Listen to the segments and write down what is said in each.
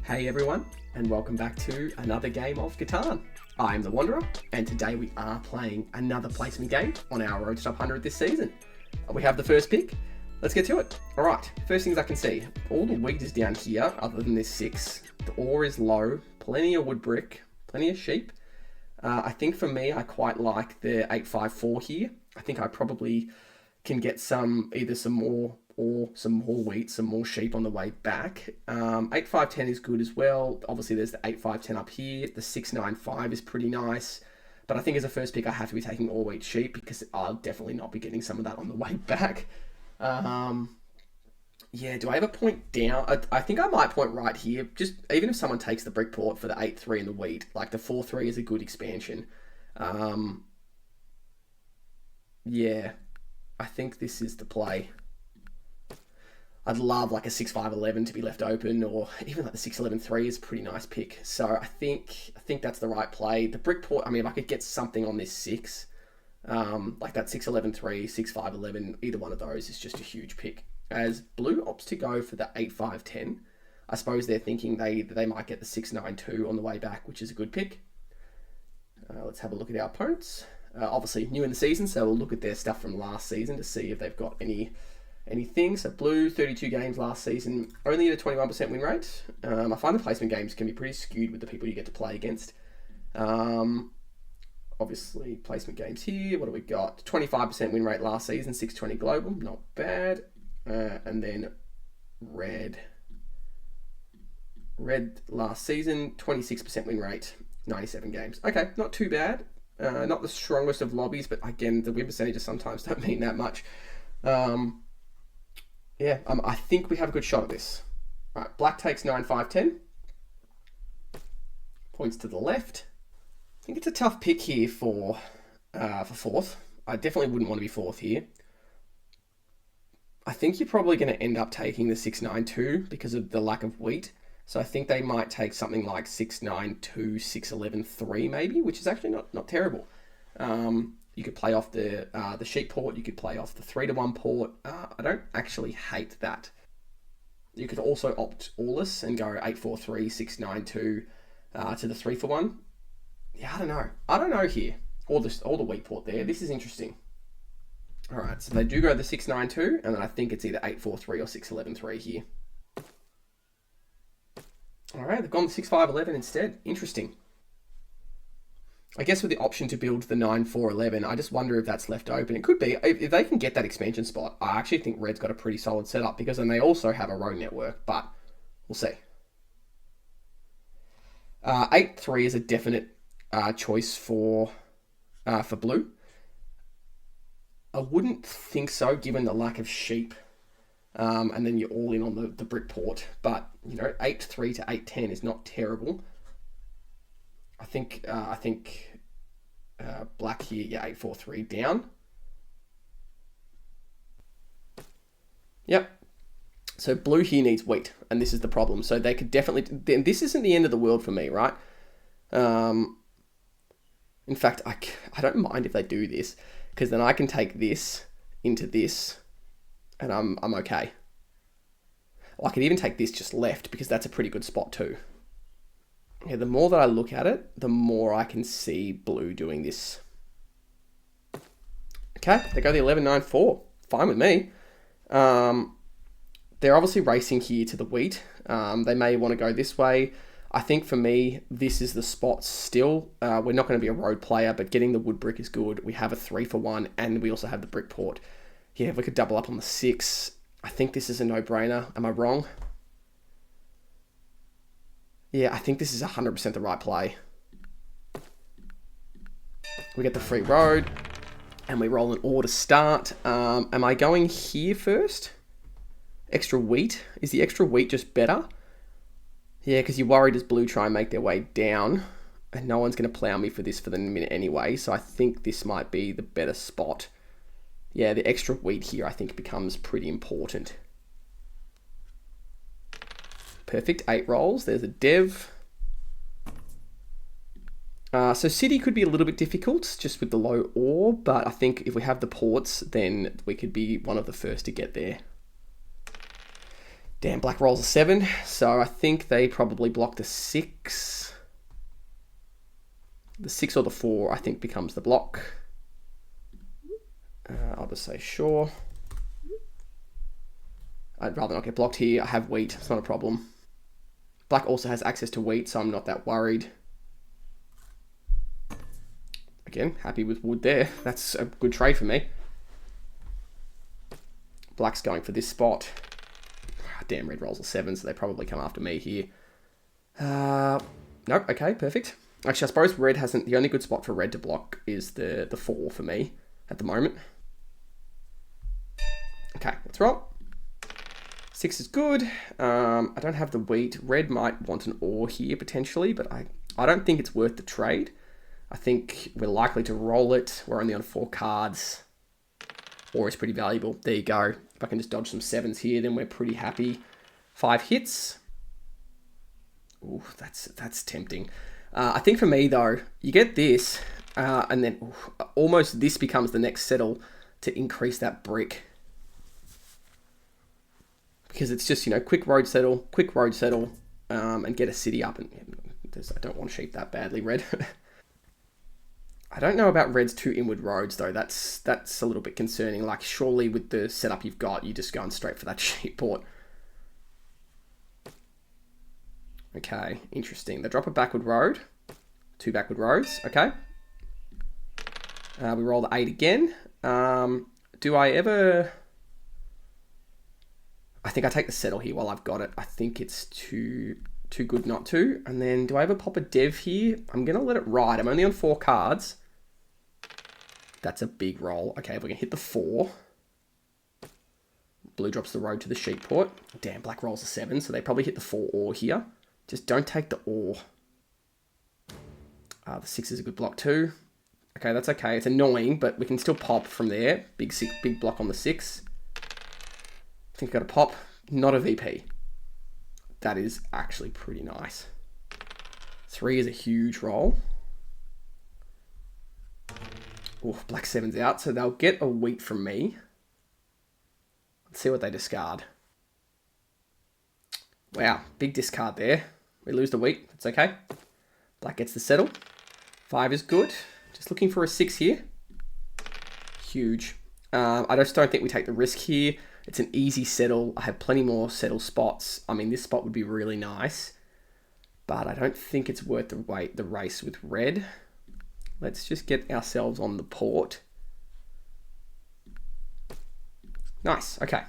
Hey everyone, and welcome back to another game of Catan. I'm the Wanderer, and today we are playing another placement game on our Road to Top 100 this season. We have the first pick. Let's get to it. Alright, first things I can see. All the wheat is down here, other than this 6. The ore is low, plenty of wood brick, plenty of sheep. I think for me, I quite like the 854 here. I think I probably can get either some more or some more wheat, some more sheep on the way back. 8510 is good as well. Obviously, there's the 8510 up here. The 695 is pretty nice. But I think as a first pick, I have to be taking all wheat sheep because I'll definitely not be getting some of that on the way back. Yeah, do I have a point down? I think I might point right here. Just even if someone takes the brick port for the 8-3 and the wheat, like the 4-3 is a good expansion. Yeah, I think this is the play. I'd love like a 6-5-11 to be left open, or even like the 6-11-3 is a pretty nice pick. So I think that's the right play. The brick port, I mean, if I could get something on this 6, like that 6-11-3, 6-5-11, either one of those is just a huge pick. As blue opts to go for the 8-5-10, I suppose they're thinking they might get the 6-9-2 on the way back, which is a good pick. Let's have a look at our opponents. Obviously new in the season, so we'll look at their stuff from last season to see if they've got anything. So blue, 32 games last season, only at a 21% win rate. I find the placement games can be pretty skewed with the people you get to play against. Obviously, placement games here. What do we got? 25% win rate last season, 620 global, not bad. And then red last season, 26% win rate, 97 games. Okay, not too bad. Not the strongest of lobbies, but again, the win percentages sometimes don't mean that much. Yeah, I think we have a good shot at this. All right, black takes 9-5-10. Points to the left. I think it's a tough pick here for fourth. I definitely wouldn't want to be fourth here. I think you're probably going to end up taking the 6-9-2 because of the lack of wheat. So I think they might take something like 6-9-2, 6-11-3 maybe, which is actually not terrible. You could play off the sheep port. You could play off the 3-1 port. I don't actually hate that. You could also opt all-less and go 8-4-3, 6-9-2 to the 3-for-1. Yeah, I don't know here. All the wheat port there. This is interesting. All right, so they do go the 6-9-2, and then I think it's either 8-4-3 or 6-11-3 here. All right, they've gone the 6-5-11 instead. Interesting. I guess with the option to build the 9-4-11, I just wonder if that's left open. It could be. If they can get that expansion spot, I actually think red's got a pretty solid setup because then they also have a road network, but we'll see. 8-3 is a definite choice for blue. I wouldn't think so, given the lack of sheep, and then you're all in on the brick port. But 8-3 to 8-10 is not terrible. I think black here, yeah, 8-4-3 down. Yep. So blue here needs wheat, and this is the problem. So they could definitely. This isn't the end of the world for me, right? In fact, I don't mind if they do this, because then I can take this into this, and I'm okay. I could even take this just left, because that's a pretty good spot too. Yeah, the more that I look at it, the more I can see blue doing this. Okay, they go the 11-9-4. Fine with me. They're obviously racing here to the wheat. They may want to go this way. I think for me, this is the spot still. We're not going to be a road player, but getting the wood brick is good. We have a 3-for-1, and we also have the brick port. Yeah, if we could double up on the 6, I think this is a no-brainer. Am I wrong? Yeah, I think this is 100% the right play. We get the free road, and we roll an ore to start. Am I going here first? Extra wheat? Is the extra wheat just better? Yeah, because you're worried as blue try and make their way down, and no one's going to plow me for this for the minute anyway, so I think this might be the better spot. Yeah, the extra wheat here I think becomes pretty important. Perfect, 8 rolls. There's a dev. So city could be a little bit difficult just with the low ore, but I think if we have the ports, then we could be one of the first to get there. Damn, black rolls a 7. So I think they probably block the 6. The 6 or the 4, I think, becomes the block. I'll just say sure. I'd rather not get blocked here. I have wheat. It's not a problem. Black also has access to wheat, so I'm not that worried. Again, happy with wood there. That's a good trade for me. Black's going for this spot. Damn, red rolls a 7, so they probably come after me here. Nope, okay, perfect. Actually, I suppose red hasn't... The only good spot for red to block is the 4 for me at the moment. Okay, let's roll. 6 is good. I don't have the wheat. Red might want an ore here potentially, but I don't think it's worth the trade. I think we're likely to roll it. We're only on 4 cards. Ore is pretty valuable. There you go. If I can just dodge some 7s here, then we're pretty happy. 5 hits. Ooh, that's tempting. I think for me though, you get this, and then almost this becomes the next settle to increase that brick. Because it's just, you know, quick road settle, and get a city up. And I don't want sheep that badly, red. I don't know about red's 2 inward roads though. That's a little bit concerning. Like, surely with the setup you've got, you're just going straight for that sheep port. Okay, interesting. They drop a backward road. 2 backward roads, okay. We roll the 8 again. Do I ever... I think I take the settle here while I've got it. I think it's too good not to. And then do I ever pop a dev here? I'm going to let it ride. I'm only on 4 cards. That's a big roll. Okay, if we can hit the 4. Blue drops the road to the sheep port. Damn, black rolls a 7, so they probably hit the 4 ore here. Just don't take the ore. The 6 is a good block too. Okay, that's okay. It's annoying, but we can still pop from there. Big block on the 6. I think I got a pop. Not a VP. That is actually pretty nice. 3 is a huge roll. Oh, black 7's out, so they'll get a wheat from me. Let's see what they discard. Wow, big discard there. We lose the wheat. That's okay. Black gets the settle. 5 is good. Just looking for a 6 here. Huge. I just don't think we take the risk here. It's an easy settle. I have plenty more settle spots. I mean, this spot would be really nice, but I don't think it's worth the race with red. Let's just get ourselves on the port. Nice. Okay.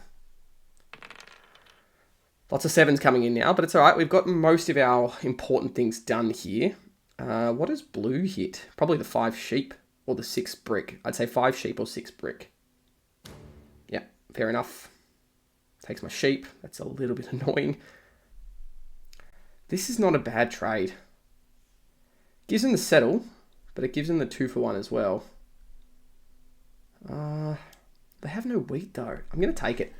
Lots of 7s coming in now, but it's all right. We've got most of our important things done here. What does blue hit? Probably the 5 sheep or the 6 brick. I'd say 5 sheep or 6 brick. Yeah, fair enough. Takes my sheep. That's a little bit annoying. This is not a bad trade. Gives him the settle, but it gives him the 2-for-1 as well. They have no wheat though. I'm going to take it.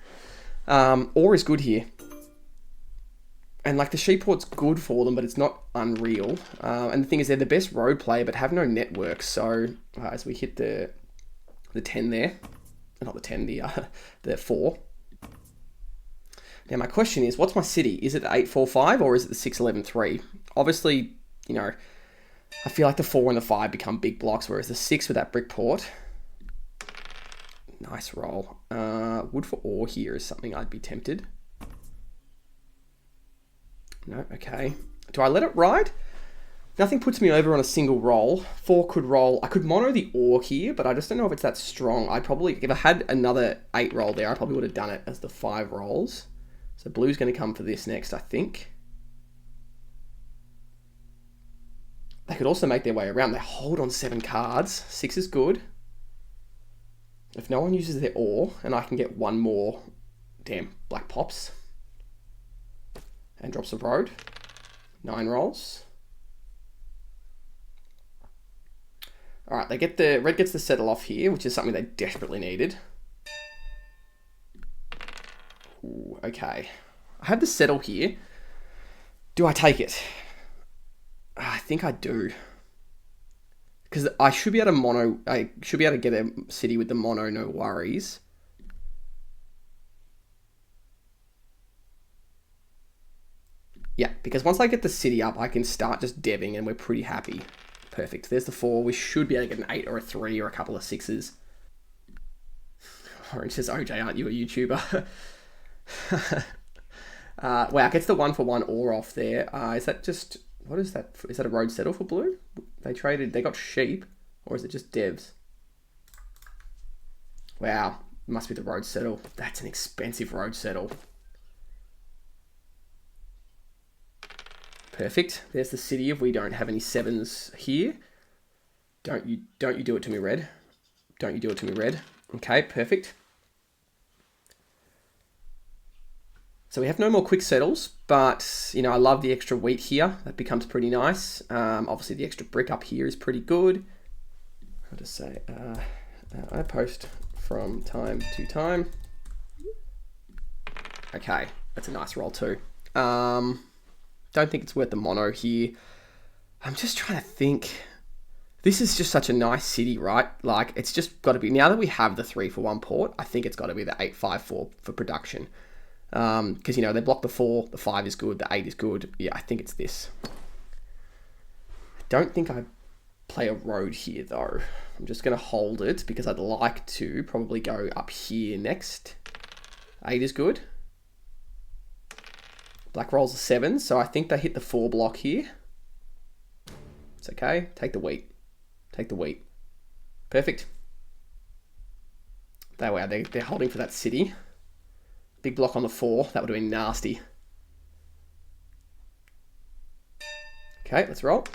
Ore is good here. And like the sheep port's good for them, but it's not unreal. And the thing is, they're the best road player, but have no network. So as we hit the 10 there, not the 10, the 4. Now my question is, what's my city? Is it the 8-4-5 or is it the 6-11-3? Obviously, you know, I feel like the 4 and the 5 become big blocks, whereas the 6 with that brick port. Nice roll. Wood for ore here is something I'd be tempted. No, okay. Do I let it ride? Nothing puts me over on a single roll. 4 could roll. I could mono the ore here, but I just don't know if it's that strong. I'd probably, if I had another 8 roll there, I probably would have done it as the 5 rolls. So blue's going to come for this next, I think. They could also make their way around. They hold on 7 cards. 6 is good. If no one uses their ore, and I can get 1 more, damn, black pops. And drops the road. 9 rolls. All right, red gets the settle off here, which is something they desperately needed. Ooh, okay. I have the settle here. Do I take it? I think I do. Because I should be able to get a city with the mono, no worries. Yeah, because once I get the city up, I can start just deving and we're pretty happy. Perfect. There's the 4. We should be able to get an 8 or a 3 or a couple of 6s. Orange says, OJ, aren't you a YouTuber? Wow, gets the 1-for-1 ore off there. Is that just... What is that? Is that a road settle for blue? They got sheep. Or is it just devs? Wow, must be the road settle. That's an expensive road settle. Perfect. There's the city if we don't have any 7s here. Don't you do it to me, red. Don't you do it to me, red. Okay, perfect. So we have no more quick settles, but, you know, I love the extra wheat here. That becomes pretty nice. Obviously, the extra brick up here is pretty good. I'll just say, I post from time to time. Okay, that's a nice roll too. Don't think it's worth the mono here. I'm just trying to think. This is just such a nice city, right? Like, it's just got to be, now that we have the 3-for-1 port, I think it's got to be the 8-5-4 for production. Because, you know, they block the 4, the 5 is good, the 8 is good. Yeah, I think it's this. I don't think I play a road here, though. I'm just going to hold it because I'd like to probably go up here next. 8 is good. Black rolls a 7, so I think they hit the 4 block here. It's okay. Take the wheat. Take the wheat. Perfect. They're holding for that city. Big block on the 4. That would have been nasty. Okay, let's roll.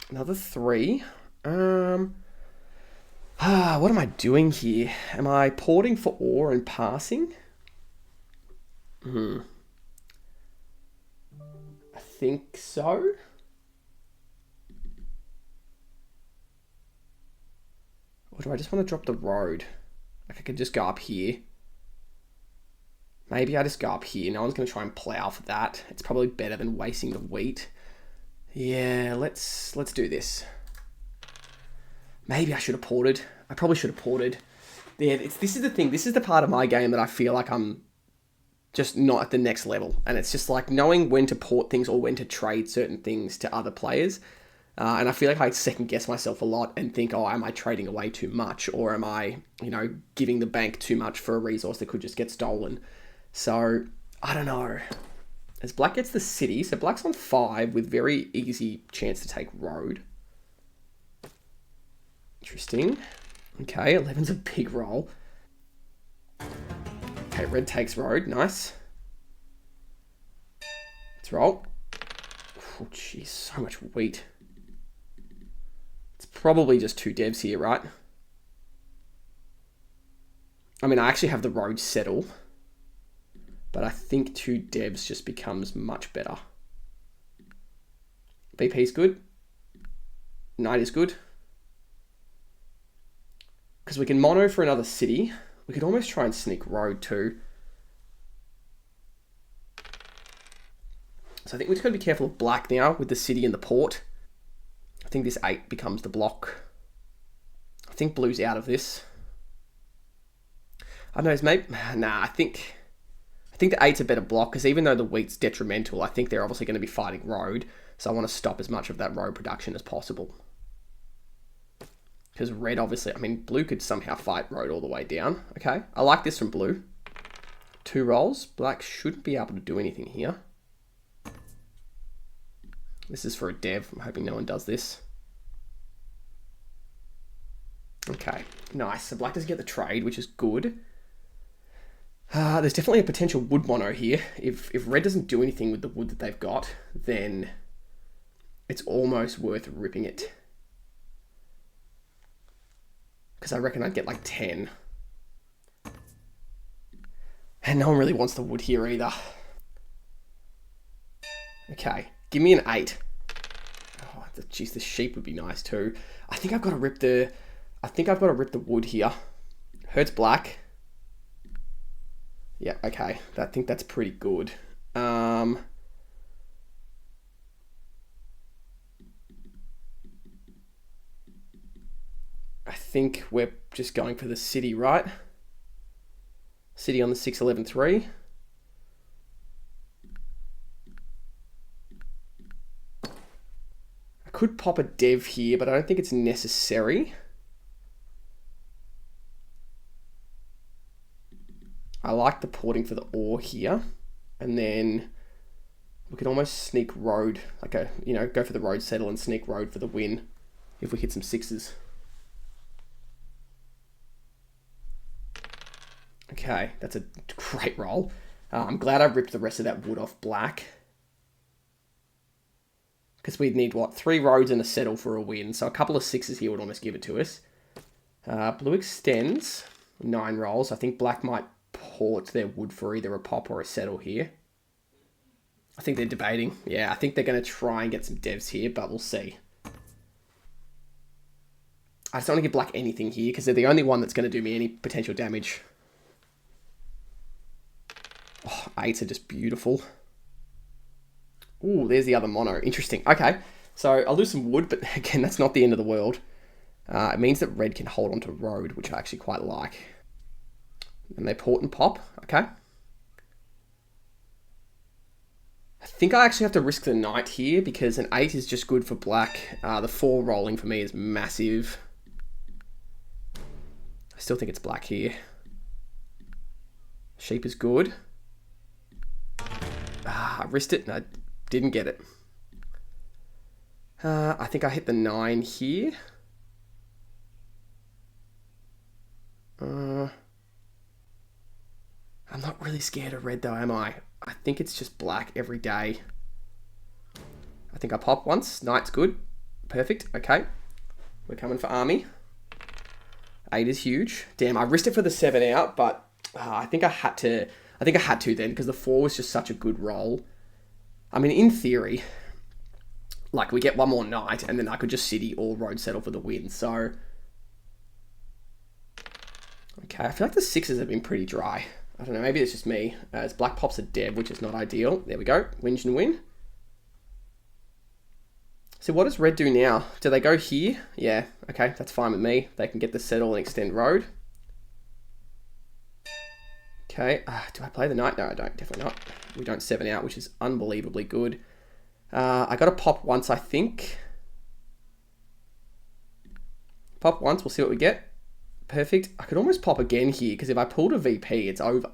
Another 3. What am I doing here? Am I porting for ore and passing? I think so. Or do I just want to drop the road? Like I could just go up here. Maybe I just go up here. No one's going to try and plow for that. It's probably better than wasting the wheat. Yeah, let's do this. Maybe I should have ported. I probably should have ported. Yeah, this is the thing. This is the part of my game that I feel like I'm just not at the next level. And it's just like knowing when to port things or when to trade certain things to other players. And I feel like I second guess myself a lot and think, oh, am I trading away too much? Or am I, you know, giving the bank too much for a resource that could just get stolen? So, I don't know. As black gets the city, so black's on 5 with very easy chance to take road. Interesting. Okay, 11's a big roll. Okay, red takes road. Nice. Let's roll. Oh, jeez, so much wheat. It's probably just 2 devs here, right? I mean, I actually have the road settle. But I think 2 devs just becomes much better. BP's good. Knight is good. Because we can mono for another city. We could almost try and sneak road too. So I think we're just going to be careful of black now with the city and the port. I think this 8 becomes the block. I think blue's out of this. I don't know, maybe... Nah, I think the 8's a better block, because even though the wheat's detrimental, I think they're obviously going to be fighting road, so I want to stop as much of that road production as possible. Because red, obviously, I mean, blue could somehow fight road all the way down. Okay, I like this from blue. 2 rolls. Black shouldn't be able to do anything here. This is for a dev. I'm hoping no one does this. Okay, nice. So black doesn't get the trade, which is good. There's definitely a potential wood mono here. If red doesn't do anything with the wood that they've got, then it's almost worth ripping it. Because I reckon I'd get like 10. And no one really wants the wood here either. Okay, give me an 8. Oh, geez, the sheep would be nice too. I think I've got to rip the wood here. Hurts black. Yeah, okay. I think that's pretty good. I think we're just going for the city, right? City on the 6-11-3. could pop a dev here, but I don't think it's necessary. I like the porting for the ore here. And then we could almost sneak road, like a, you know, go for the road settle and sneak road for the win if we hit some sixes. Okay, that's a great roll. I'm glad I ripped the rest of that wood off black. Because we'd need, what, 3 roads and a settle for a win. So a couple of sixes here would almost give it to us. Blue extends. 9 rolls. I think black might port their wood for either a pop or a settle here. I think they're debating. Yeah, I think they're going to try and get some devs here, but we'll see. I just don't want to give black anything here because they're the only one that's going to do me any potential damage. Oh, 8s are just beautiful. Ooh, there's the other mono. Interesting. Okay, so I'll lose some wood, but again, that's not the end of the world. It means that red can hold on to road, which I actually quite like. And they port and pop. Okay. I think I actually have to risk the knight here because an 8 is just good for black. The 4 rolling for me is massive. I still think it's black here. Sheep is good. I risked it and I didn't get it. I think I hit the 9 here. I'm not really scared of red though, am I? I think it's just black every day. I think I pop once. Knight's good. Perfect. Okay. We're coming for army. 8 is huge. Damn, I risked it for the 7 out, but I think I had to. I think I had to then because the 4 was just such a good roll. I mean, in theory, like we get one more knight and then I could just city or road settle for the win. So, okay, I feel like the 6s have been pretty dry. I don't know, maybe it's just me. As black pops a dev, which is not ideal. There we go. Win and win. So what does red do now? Do they go here? Yeah, okay, that's fine with me. They can get the settle and extend road. Okay, do I play the knight? No, I don't. Definitely not. We don't 7 out, which is unbelievably good. I got to pop once, I think. Pop once, we'll see what we get. Perfect. I could almost pop again here, because if I pulled a VP, it's over.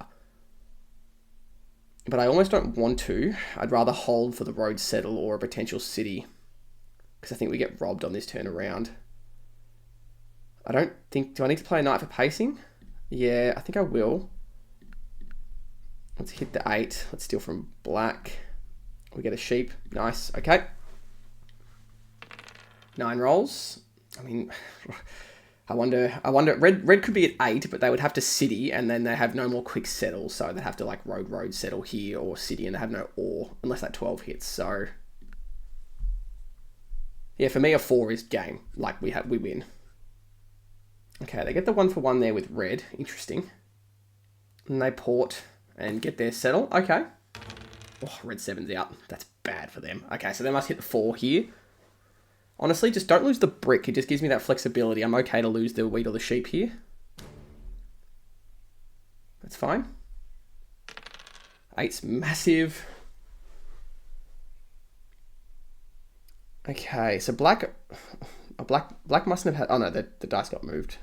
But I almost don't want to. I'd rather hold for the road settle or a potential city, because I think we get robbed on this turn around. I don't think... Do I need to play a knight for pacing? Yeah, I think I will. Let's hit the 8. Let's steal from black. We get a sheep. Nice. Okay. 9 rolls. I mean, I wonder. Red could be at 8, but they would have to city, and then they have no more quick settle, so they have to like road settle here or city, and they have no ore unless that 12 hits. So yeah, for me a 4 is game. Like we win. Okay, they get the 1-for-1 there with red. Interesting. And they port and get their settle. Okay. Oh, red 7's out. That's bad for them. Okay, so they must hit the 4 here. Honestly, just don't lose the brick. It just gives me that flexibility. I'm okay to lose the wheat or the sheep here. That's fine. 8's massive. Okay, so black mustn't have had... Oh no, the dice got moved.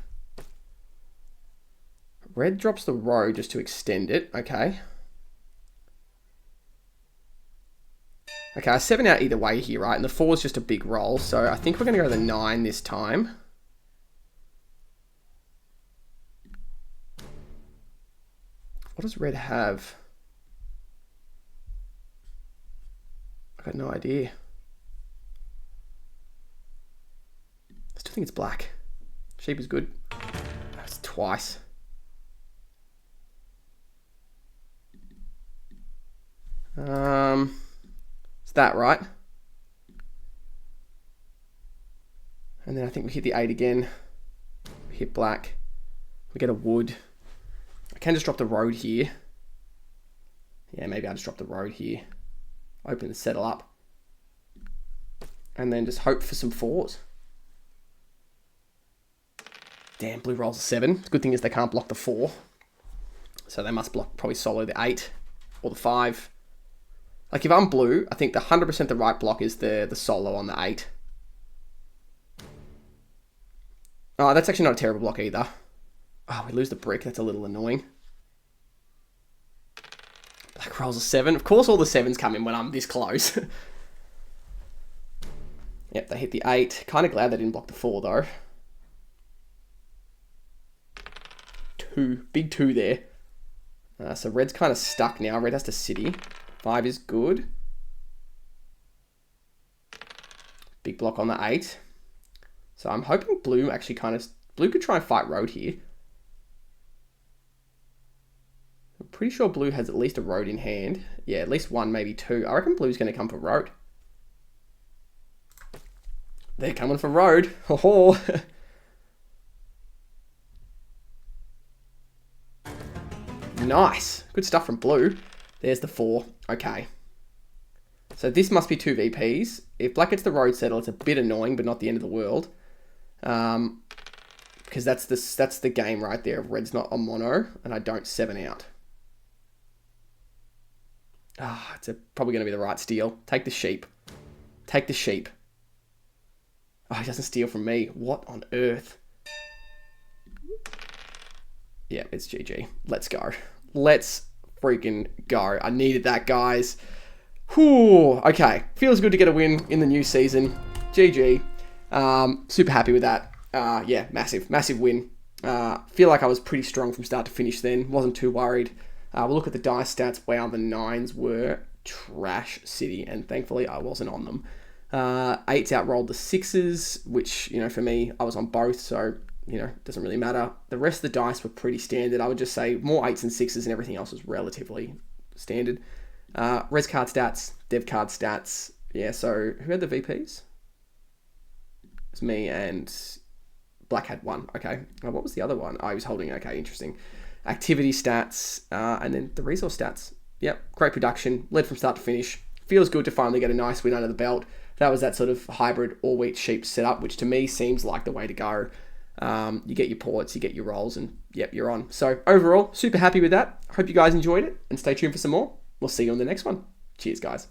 Red drops the road just to extend it. Okay. Okay, I 7 out either way here, right? And the 4 is just a big roll. So I think we're going to go to the 9 this time. What does red have? I got no idea. I still think it's black. Sheep is good. That's twice. Is that right? And then I think we hit the 8 again. We hit black. We get a wood. I can just drop the road here. Yeah, maybe I'll just drop the road here. Open the settle up. And then just hope for some 4s. Damn, blue rolls a 7. The good thing is they can't block the 4. So they must block probably solo the 8 or the 5. Like if I'm blue, I think the 100% the right block is the solo on the 8. Oh, that's actually not a terrible block either. Oh, we lose the brick. That's a little annoying. Black rolls a 7. Of course all the 7s come in when I'm this close. Yep, they hit the 8. Kind of glad they didn't block the 4, though. 2. Big 2 there. So red's kind of stuck now. Red has to city. 5 is good. Big block on the 8. So I'm hoping blue actually kind of... Blue could try and fight road here. I'm pretty sure blue has at least a road in hand. Yeah, at least 1, maybe 2. I reckon blue's going to come for road. They're coming for road. Oh, nice. Good stuff from blue. There's the 4. Okay. So this must be 2 VPs. If black gets the road settle, it's a bit annoying, but not the end of the world. Because that's the game right there. If red's not on mono, and I don't 7 out. It's probably going to be the right steal. Take the sheep. Take the sheep. Oh, he doesn't steal from me. What on earth? Yeah, it's GG. Let's go. Let's freaking go. I needed that, guys. Whew. Okay. Feels good to get a win in the new season. GG. Super happy with that. Yeah, massive win. Feel like I was pretty strong from start to finish then. Wasn't too worried. We'll look at the dice stats. Wow, the 9s were trash city, and thankfully I wasn't on them. 8s outrolled the 6s, which, you know, for me, I was on both, so, you know, it doesn't really matter. The rest of the dice were pretty standard. I would just say more 8s and 6s, and everything else was relatively standard. Res card stats, dev card stats. Yeah, so who had the VPs? It's me, and black had 1. Okay. What was the other one? Oh, he was holding. Okay, interesting. Activity stats, and then the resource stats. Yep, great production. Led from start to finish. Feels good to finally get a nice win under the belt. That was that sort of hybrid all-wheat sheep setup, which to me seems like the way to go. You get your ports, you get your rolls, and yep, you're on. So overall, super happy with that. Hope you guys enjoyed it, and stay tuned for some more. We'll see you on the next one. Cheers, guys.